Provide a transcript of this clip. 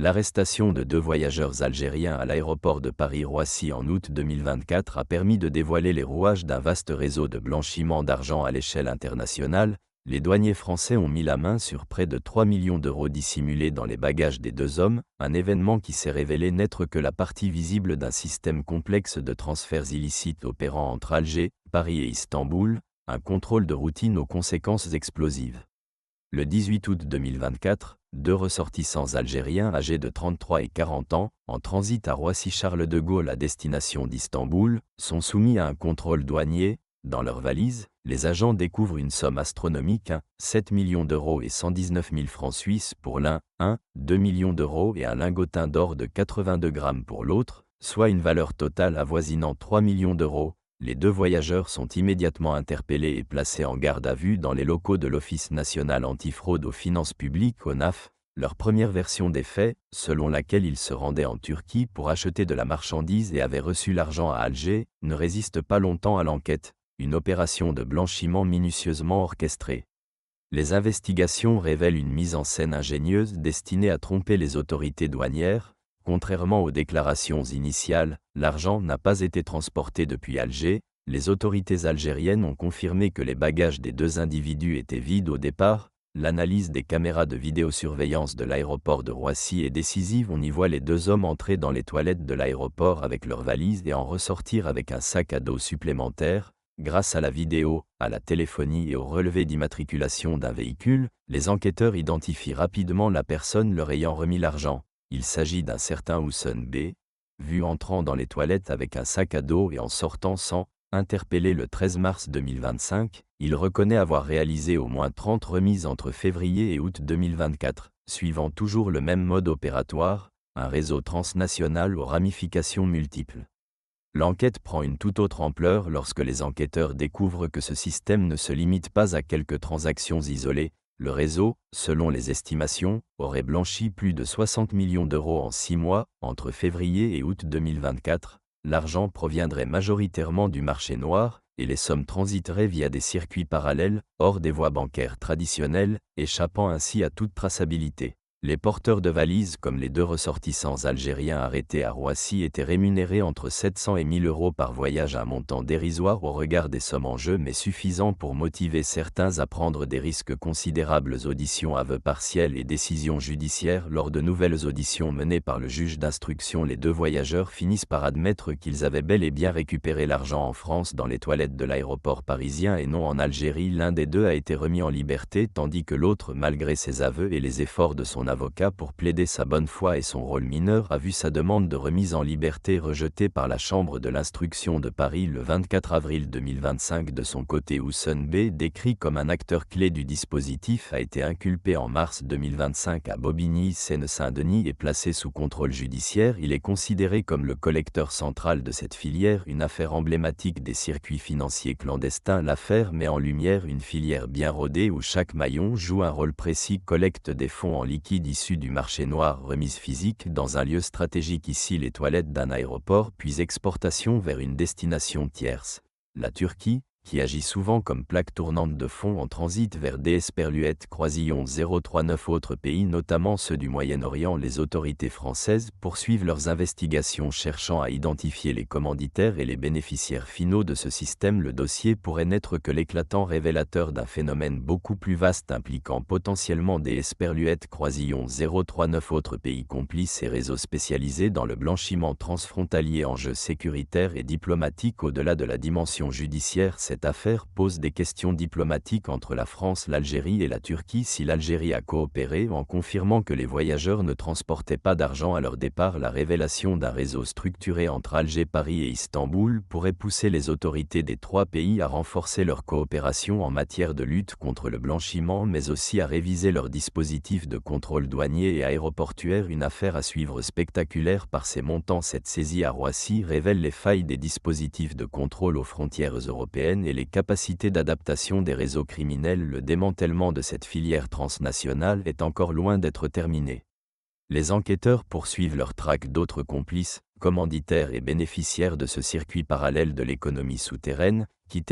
L'arrestation de 2 voyageurs algériens à l'aéroport de Paris-Roissy en août 2024 a permis de dévoiler les rouages d'un vaste réseau de blanchiment d'argent à l'échelle internationale. Les douaniers français ont mis la main sur près de 3 millions d'euros dissimulés dans les bagages des 2 hommes, un événement qui s'est révélé n'être que la partie visible d'un système complexe de transferts illicites opérant entre Alger, Paris et Istanbul, un contrôle de routine aux conséquences explosives. Le 18 août 2024, 2 ressortissants algériens âgés de 33 et 40 ans, en transit à Roissy-Charles de Gaulle à destination d'Istanbul, sont soumis à un contrôle douanier. Dans leur valise, les agents découvrent une somme astronomique, 7 millions d'euros et 119 000 francs suisses pour l'un, 2 millions d'euros et un lingotin d'or de 82 grammes pour l'autre, soit une valeur totale avoisinant 3 millions d'euros. Les 2 voyageurs sont immédiatement interpellés et placés en garde à vue dans les locaux de l'Office national antifraude aux finances publiques (ONAF). Leur première version des faits, selon laquelle ils se rendaient en Turquie pour acheter de la marchandise et avaient reçu l'argent à Alger, ne résiste pas longtemps à l'enquête, une opération de blanchiment minutieusement orchestrée. Les investigations révèlent une mise en scène ingénieuse destinée à tromper les autorités douanières. Contrairement aux déclarations initiales, l'argent n'a pas été transporté depuis Alger. Les autorités algériennes ont confirmé que les bagages des 2 individus étaient vides au départ. L'analyse des caméras de vidéosurveillance de l'aéroport de Roissy est décisive. On y voit les 2 hommes entrer dans les toilettes de l'aéroport avec leurs valises et en ressortir avec un sac à dos supplémentaire. Grâce à la vidéo, à la téléphonie et au relevé d'immatriculation d'un véhicule, les enquêteurs identifient rapidement la personne leur ayant remis l'argent. Il s'agit d'un certain Houssen B, vu entrant dans les toilettes avec un sac à dos et en sortant sans. Interpellé le 13 mars 2025, il reconnaît avoir réalisé au moins 30 remises entre février et août 2024, suivant toujours le même mode opératoire, un réseau transnational aux ramifications multiples. L'enquête prend une toute autre ampleur lorsque les enquêteurs découvrent que ce système ne se limite pas à quelques transactions isolées. Le réseau, selon les estimations, aurait blanchi plus de 60 millions d'euros en 6 mois, entre février et août 2024. L'argent proviendrait majoritairement du marché noir, et les sommes transiteraient via des circuits parallèles, hors des voies bancaires traditionnelles, échappant ainsi à toute traçabilité. Les porteurs de valises comme les 2 ressortissants algériens arrêtés à Roissy étaient rémunérés entre 700 et 1000 euros par voyage, un montant dérisoire au regard des sommes en jeu mais suffisant pour motiver certains à prendre des risques considérables. Auditions, aveux partiels et décisions judiciaires. Lors de nouvelles auditions menées par le juge d'instruction, les 2 voyageurs finissent par admettre qu'ils avaient bel et bien récupéré l'argent en France dans les toilettes de l'aéroport parisien et non en Algérie. L'un des 2 a été remis en liberté tandis que l'autre, malgré ses aveux et les efforts de son avocat pour plaider sa bonne foi et son rôle mineur, a vu sa demande de remise en liberté rejetée par la Chambre de l'instruction de Paris le 24 avril 2025. De son côté, Houssen B, décrit comme un acteur clé du dispositif, a été inculpé en mars 2025 à Bobigny, Seine-Saint-Denis et placé sous contrôle judiciaire. Il est considéré comme le collecteur central de cette filière, une affaire emblématique des circuits financiers clandestins. L'affaire met en lumière une filière bien rodée où chaque maillon joue un rôle précis: collecte des fonds en liquide issus du marché noir, remise physique dans un lieu stratégique, ici les toilettes d'un aéroport, puis exportation vers une destination tierce. La Turquie, qui agit souvent comme plaque tournante de fonds en transit vers des Esperluette Croisillon 039. Autres pays, notamment ceux du Moyen-Orient. Les autorités françaises poursuivent leurs investigations cherchant à identifier les commanditaires et les bénéficiaires finaux de ce système. Le dossier pourrait n'être que l'éclatant révélateur d'un phénomène beaucoup plus vaste impliquant potentiellement des Esperluette Croisillon 039. Autres pays complices et réseaux spécialisés dans le blanchiment transfrontalier. Enjeux sécuritaires et diplomatiques. Au-delà de la dimension judiciaire, cette affaire pose des questions diplomatiques entre la France, l'Algérie et la Turquie. Si l'Algérie a coopéré en confirmant que les voyageurs ne transportaient pas d'argent à leur départ, la révélation d'un réseau structuré entre Alger, Paris et Istanbul pourrait pousser les autorités des 3 pays à renforcer leur coopération en matière de lutte contre le blanchiment, mais aussi à réviser leurs dispositifs de contrôle douanier et aéroportuaire. Une affaire à suivre, spectaculaire par ses montants. Cette saisie à Roissy révèle les failles des dispositifs de contrôle aux frontières européennes et les capacités d'adaptation des réseaux criminels. Le démantèlement de cette filière transnationale est encore loin d'être terminé. Les enquêteurs poursuivent leur traque d'autres complices, commanditaires et bénéficiaires de ce circuit parallèle de l'économie souterraine, qui